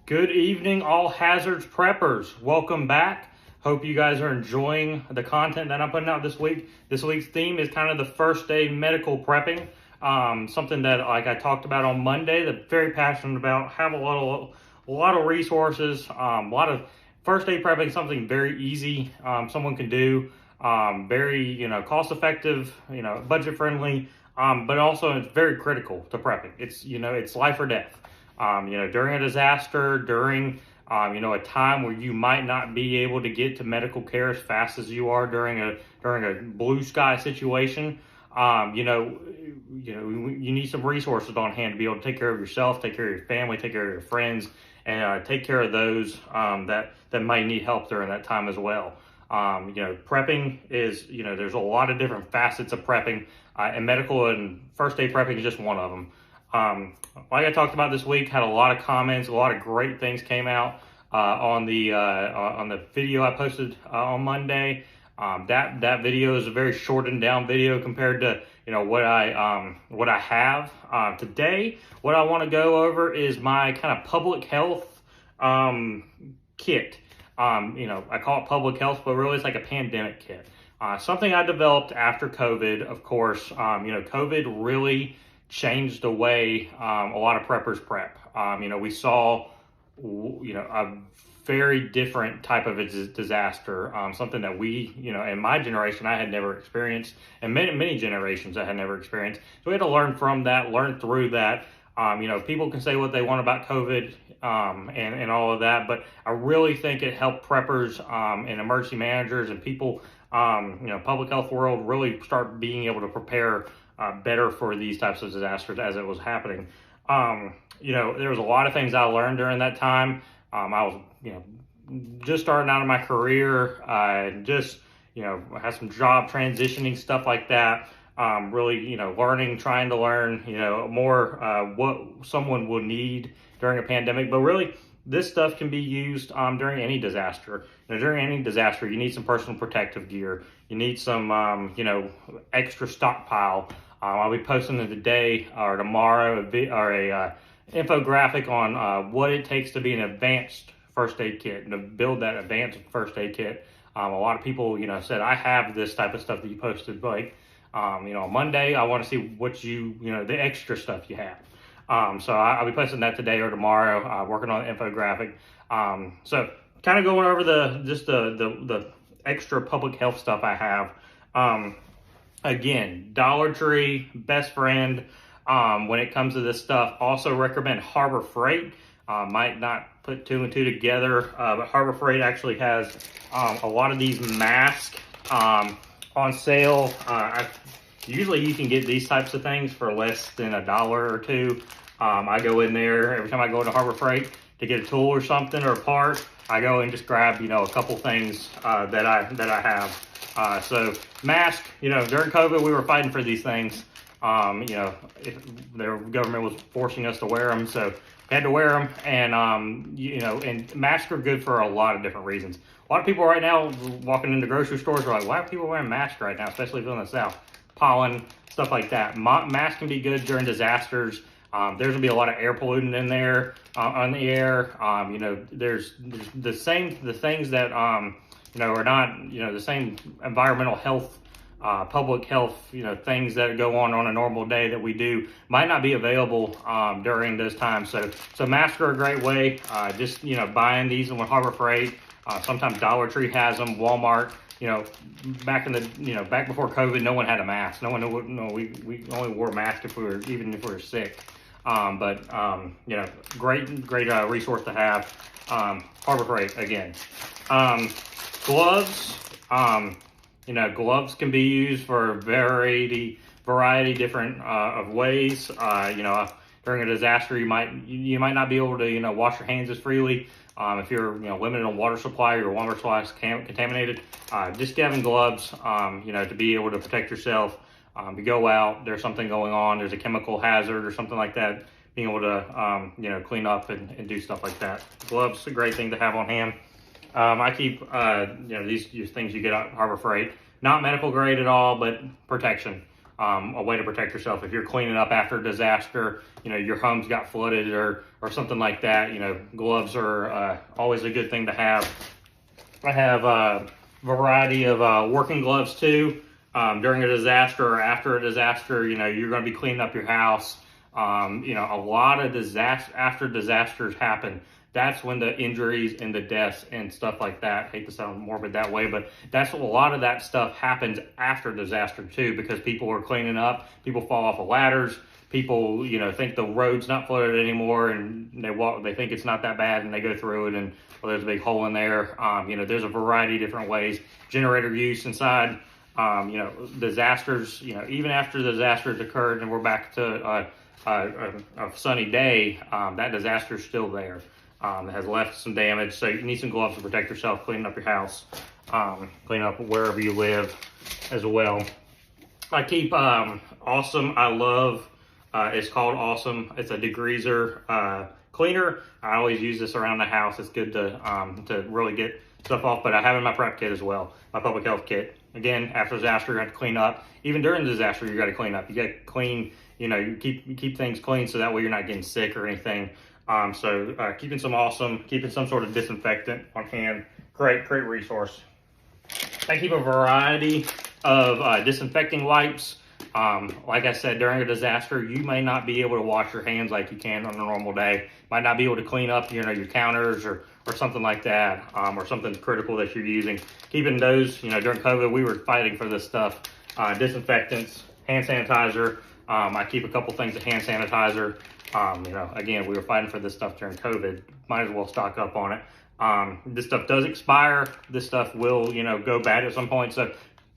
Good evening, all hazards preppers. Welcome back. Hope you guys are enjoying the content that I'm putting out this week. This week's theme is kind of the first day medical prepping. Something that like I talked about on Monday, that I'm very passionate about, have a lot of resources, a lot of first day prepping, something very easy, someone can do, very, cost effective, budget friendly, but also it's very critical to prepping. It's life or death. During a disaster, during, a time where you might not be able to get to medical care as fast as you are during a blue sky situation, you need some resources on hand to be able to take care of yourself, take care of your family, take care of your friends, and take care of those that might need help during that time as well. Prepping is, there's a lot of different facets of prepping, and medical and first aid prepping is just one of them. Like I talked about this week, had a lot of comments, a lot of great things came out on the video I posted on Monday. That video is a very shortened down video compared to what I have today. What I want to go over is my kind of public health kit. I call it public health, but really it's like a pandemic kit. Something I developed after COVID, of course. COVID really changed the way a lot of preppers prep. We saw a very different type of a disaster, something that we, in my generation, I had never experienced, and many generations I had never experienced. So we had to learn from that, learn through that. People can say what they want about COVID and all of that, but I really think it helped preppers and emergency managers and people, public health world really start being able to prepare better for these types of disasters as it was happening. There was a lot of things I learned during that time. I was, just starting out in my career, just, I had some job transitioning, stuff like that. Really, trying to learn, more what someone will need during a pandemic. But really, this stuff can be used during any disaster. During any disaster, you need some personal protective gear. You need some, extra stockpile. I'll be posting it today or tomorrow a infographic on what it takes to be an advanced first aid kit and to build that advanced first aid kit. A lot of people, said, I have this type of stuff that you posted, Blake. On Monday, I want to see what the extra stuff you have. So I'll be posting that today or tomorrow, working on the infographic. So kind of going over the extra public health stuff I have. Again, Dollar Tree, best friend when it comes to this stuff. Also recommend Harbor Freight. Might not put two and two together, but Harbor Freight actually has a lot of these masks on sale. Usually you can get these types of things for less than $1 or $2. I go in there every time I go to Harbor Freight to get a tool or something or a part. I go and just grab a couple things that I have. So mask, during COVID we were fighting for these things. If the government was forcing us to wear them, so we had to wear them. And and masks are good for a lot of different reasons. A lot of people right now walking into grocery stores are like, why are people wearing masks right now, especially if they're in the South? Pollen, stuff like that. Masks can be good during disasters. There's gonna be a lot of air pollutant in there on the air. There's the things that are not the same environmental health, public health things that go on a normal day that we do might not be available during those times. So masks are a great way. Just buying these with Harbor Freight. Sometimes Dollar Tree has them. Walmart. Back before COVID, no one had a mask. No one knew. We only wore masks if we were sick. Great resource to have. Harbor Freight again. Gloves. Gloves can be used for a variety different of ways. During a disaster, you might not be able to wash your hands as freely. If you're limited on water supply, or your water supply is contaminated, just having gloves, to be able to protect yourself. You go out, there's something going on, there's a chemical hazard or something like that, being able to clean up and do stuff like that. Gloves, a great thing to have on hand. I keep these things you get at Harbor Freight, not medical grade at all, but protection. a way to protect yourself. If you're cleaning up after a disaster, your home's got flooded or something like that, gloves are always a good thing to have. I have a variety of working gloves too. During a disaster or after a disaster, you're going to be cleaning up your house. A lot of after disasters happen, that's when the injuries and the deaths and stuff like that, I hate to sound morbid that way, but that's a lot of that stuff happens after disaster too, because people are cleaning up, people fall off of ladders, people, think the road's not flooded anymore, and they think it's not that bad, and they go through it, and well, there's a big hole in there. There's a variety of different ways. Generator use inside, disasters, even after the disasters occurred and we're back to a sunny day, that disaster's still there. It has left some damage, so you need some gloves to protect yourself, cleaning up your house, clean up wherever you live as well. I keep Awesome. I love, it's called Awesome. It's a degreaser cleaner. I always use this around the house. It's good to really get stuff off, but I have it in my prep kit as well, my public health kit. Again, after disaster, you have to clean up. Even during the disaster, you got to clean up. You got to clean, you keep things clean so that way you're not getting sick or anything. Keeping some Awesome, keeping some sort of disinfectant on hand, great resource. I keep a variety of disinfecting wipes. Like I said, during a disaster, you may not be able to wash your hands like you can on a normal day. Might not be able to clean up, your counters or something like that, or something critical that you're using. Keeping those, during COVID, we were fighting for this stuff. Disinfectants, hand sanitizer. I keep a couple things of hand sanitizer. Again, we were fighting for this stuff during COVID. Might as well stock up on it. This stuff does expire. This stuff will, go bad at some point. So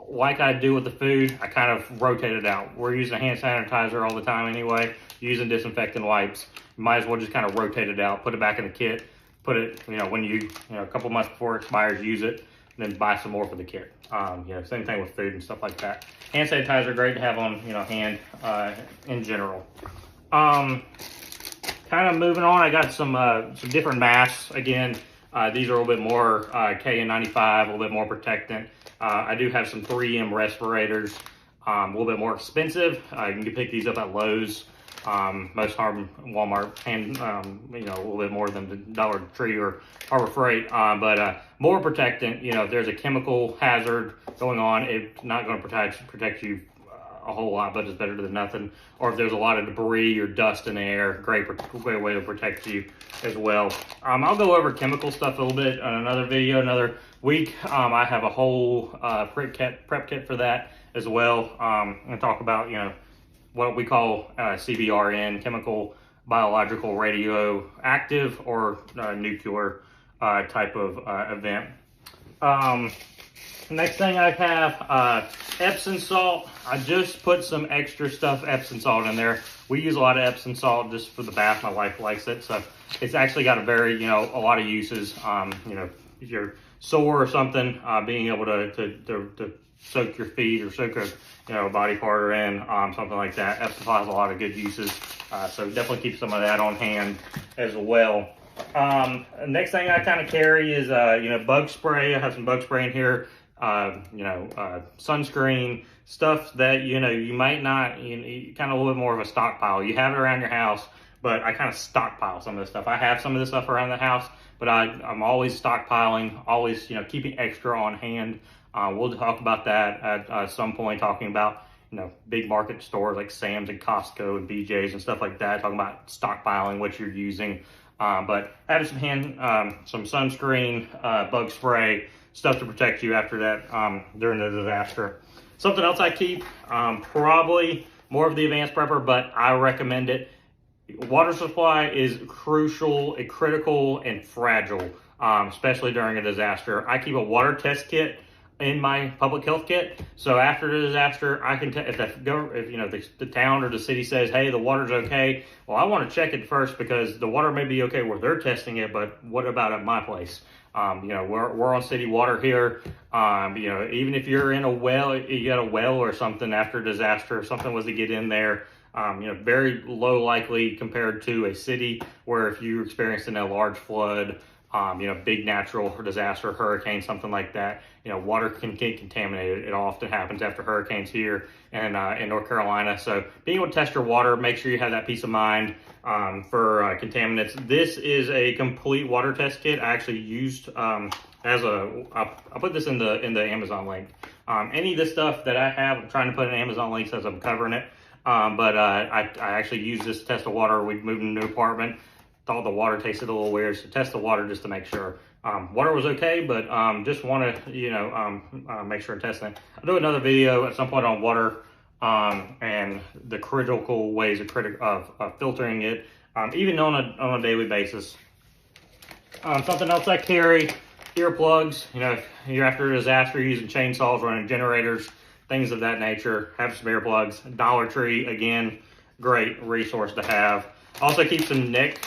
like I do with the food, I kind of rotate it out. We're using hand sanitizer all the time anyway, using disinfectant wipes. Might as well just kind of rotate it out, put it back in the kit, put it, when a couple months before it expires, use it, and then buy some more for the kit. Same thing with food and stuff like that. Hand sanitizer, great to have on, hand in general. Kind of moving on, I got some different masks. Again, these are a little bit more KN95, a little bit more protectant. I do have some 3M respirators, a little bit more expensive. You can pick these up at Lowe's, most Walmart, and a little bit more than the Dollar Tree or Harbor Freight, but more protectant. If there's a chemical hazard going on, it's not going to protect you a whole lot, but it's better than nothing. Or if there's a lot of debris or dust in the air, great way to protect you as well. I'll go over chemical stuff a little bit on another video, another week. I have a whole prep kit for that as well. And talk about, what we call CBRN, chemical, biological, radioactive, or nuclear type of event. Next thing I have, Epsom salt. I just put some extra stuff, Epsom salt in there. We use a lot of Epsom salt just for the bath. My wife likes it. So it's actually got a lot of uses. If you're sore or something, being able to soak your feet or soak a body part or in, something like that. Epsom salt has a lot of good uses. So definitely keep some of that on hand as well. Next thing I kind of carry is, bug spray. I have some bug spray in here. Sunscreen, stuff that, you might not, kind of a little bit more of a stockpile. You have it around your house, but I kind of stockpile some of this stuff. I have some of this stuff around the house, but I'm always stockpiling, always, keeping extra on hand. We'll talk about that at some point, talking about, big market stores like Sam's and Costco and BJ's and stuff like that, talking about stockpiling, what you're using. But having some sunscreen, bug spray, stuff to protect you after that, during the disaster. Something else I keep, probably more of the advanced prepper, but I recommend it. Water supply is crucial, critical, and fragile, especially during a disaster. I keep a water test kit in my public health kit. So after the disaster, I can if the town or the city says, hey, the water's okay, well, I want to check it first, because the water may be okay where they're testing it, but what about at my place? We're on city water here. Even if you're in a well, you got a well or something after a disaster, if something was to get in there, very low likely compared to a city where if you're experiencing a large flood, big natural disaster, hurricane, something like that. Water can get contaminated. It often happens after hurricanes here and in North Carolina. So being able to test your water, make sure you have that peace of mind for contaminants. This is a complete water test kit. I actually used I'll put this in the Amazon link. Any of this stuff that I have, I'm trying to put in Amazon links as I'm covering it. But I actually used this to test the water. We moved into a new apartment. Thought the water tasted a little weird, so test the water just to make sure. Water was okay, but just want to make sure and test it. I'll do another video at some point on water and the critical ways of filtering it, even on a daily basis. Something else I carry: earplugs. If you're after a disaster, using chainsaws, running generators, things of that nature, have some earplugs. Dollar Tree, again, great resource to have. Also keep some neck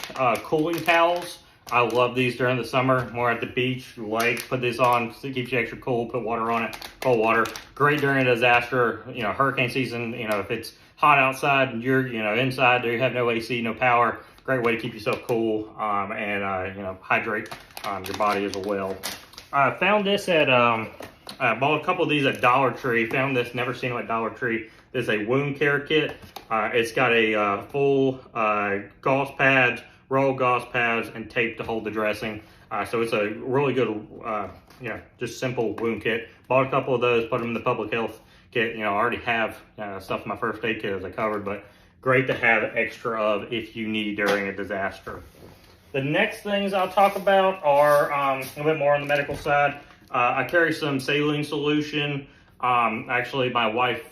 cooling towels. I love these during the summer. More at the beach, lake, put this on so it keeps you extra cool. Put water on it, cold water. Great during a disaster, hurricane season. If it's hot outside and you're inside, you have no AC, no power. Great way to keep yourself cool and hydrate your body as well. I found this at I bought a couple of these at Dollar Tree. Found this, never seen them at Dollar Tree. This is a wound care kit. It's got a full gauze pads, roll gauze pads, and tape to hold the dressing. So it's a really good, just simple wound kit. Bought a couple of those, put them in the public health kit. I already have stuff in my first aid kit as I covered, but great to have extra of if you need during a disaster. The next things I'll talk about are a little bit more on the medical side. I carry some saline solution. Actually, my wife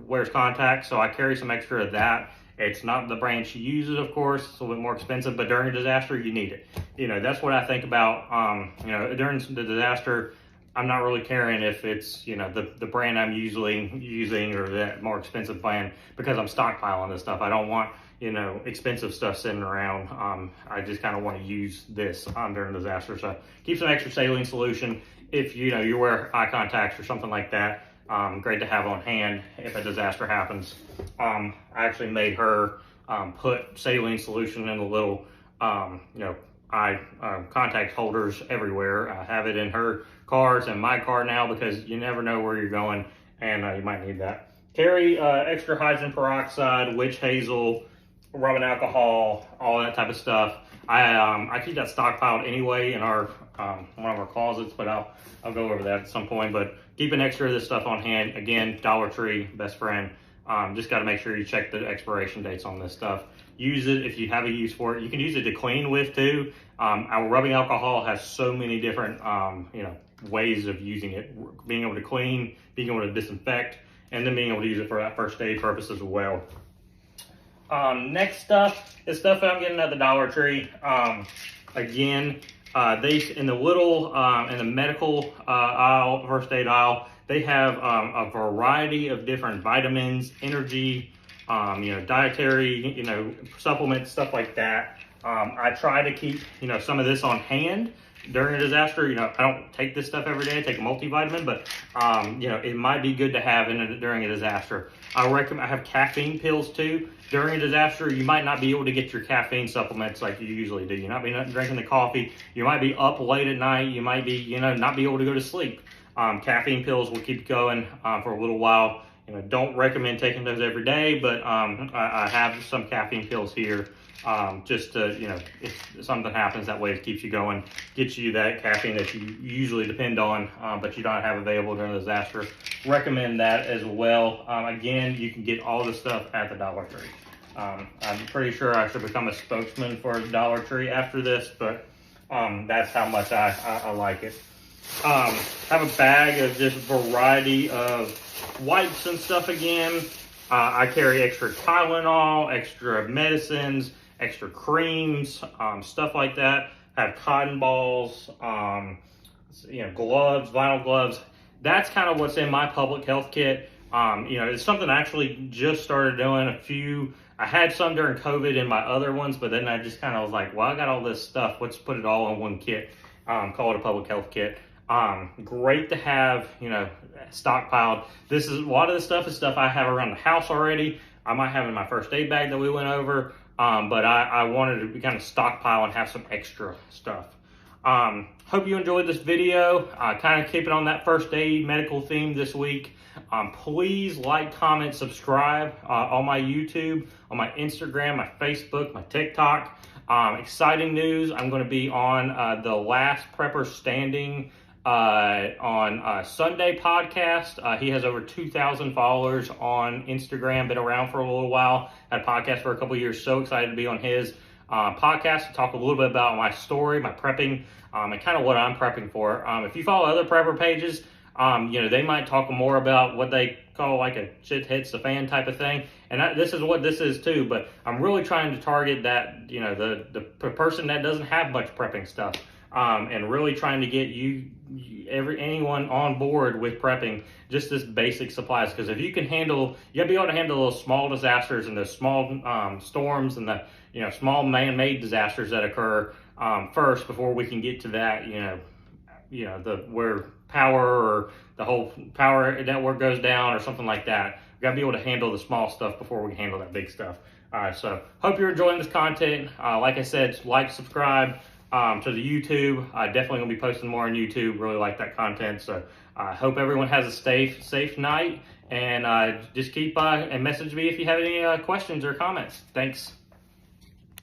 wears contacts, so I carry some extra of that. It's not the brand she uses, of course. It's a little bit more expensive, but during a disaster, you need it. That's what I think about. During the disaster, I'm not really caring if it's, the brand I'm usually using or that more expensive brand, because I'm stockpiling this stuff. I don't want, expensive stuff sitting around. I just kind of want to use this during a disaster. So keep some extra saline solution. If, you wear eye contacts or something like that, great to have on hand if a disaster happens. I actually made her put saline solution in the little, eye contact holders everywhere. I have it in her cars and my car now, because you never know where you're going and you might need that. Carry extra hydrogen peroxide, witch hazel, rubbing alcohol, all that type of stuff. I keep that stockpiled anyway in our one of our closets, but I'll go over that at some point. But keep an extra of this stuff on hand. Again, Dollar Tree, best friend. Just got to make sure you check the expiration dates on this stuff. Use it if you have a use for it. You can use it to clean with too. Our rubbing alcohol has so many different ways of using it. Being able to clean, being able to disinfect, and then being able to use it for that first aid purpose as well. Next stuff is stuff I'm getting at the Dollar Tree. Again, they in the little in the medical aisle, first aid aisle, they have a variety of different vitamins, energy, dietary, supplements, stuff like that. I try to keep some of this on hand during a disaster. I don't take this stuff every day. I take a multivitamin, but it might be good to have during a disaster. I have caffeine pills too. During a disaster, you might not be able to get your caffeine supplements like you usually do. You might be not drinking the coffee. You might be up late at night. You might be, not be able to go to sleep. Caffeine pills will keep going for a little while. Don't recommend taking those every day, but I have some caffeine pills here just to, if something happens, that way it keeps you going, gets you that caffeine that you usually depend on, but you don't have available during a disaster. Recommend that as well. Again, you can get all this stuff at the Dollar Tree. I'm pretty sure I should become a spokesman for Dollar Tree after this, but that's how much I like it. Have a bag of just variety of wipes and stuff again. I carry extra Tylenol, extra medicines, extra creams, stuff like that. I have cotton balls, gloves, vinyl gloves. That's kind of what's in my public health kit. It's something I actually just started doing. I had some during COVID in my other ones, but then I just kind of was like, well, I got all this stuff. Let's put it all in one kit. Call it a public health kit. Great to have, stockpiled. A lot of this stuff is stuff I have around the house already. I might have in my first aid bag that we went over, but I wanted to kind of stockpile and have some extra stuff. Hope you enjoyed this video. Kind of keeping on that first aid medical theme this week. Please like, comment, subscribe on my YouTube, on my Instagram, my Facebook, my TikTok. Exciting news. I'm going to be on the Last Prepper Standing on Sunday podcast. He has over 2,000 followers on Instagram, been around for a little while, had a podcast for a couple years. So excited to be on his podcast to talk a little bit about my story, my prepping, and kind of what I'm prepping for. If you follow other prepper pages, they might talk more about what they call like a shit hits the fan type of thing. And this is what this is too, but I'm really trying to target that, the person that doesn't have much prepping stuff. And really trying to get anyone on board with prepping just this basic supplies. Because if you can handle, you gotta be able to handle those small disasters and those small storms and the small man-made disasters that occur first before we can get to that where power or the whole power network goes down or something like that. We gotta be able to handle the small stuff before we can handle that big stuff. So hope you're enjoying this content. Like I said, like, subscribe to the YouTube. Definitely gonna be posting more on YouTube. Really like that content. So I hope everyone has a safe night, and just keep and message me if you have any questions or comments. Thanks.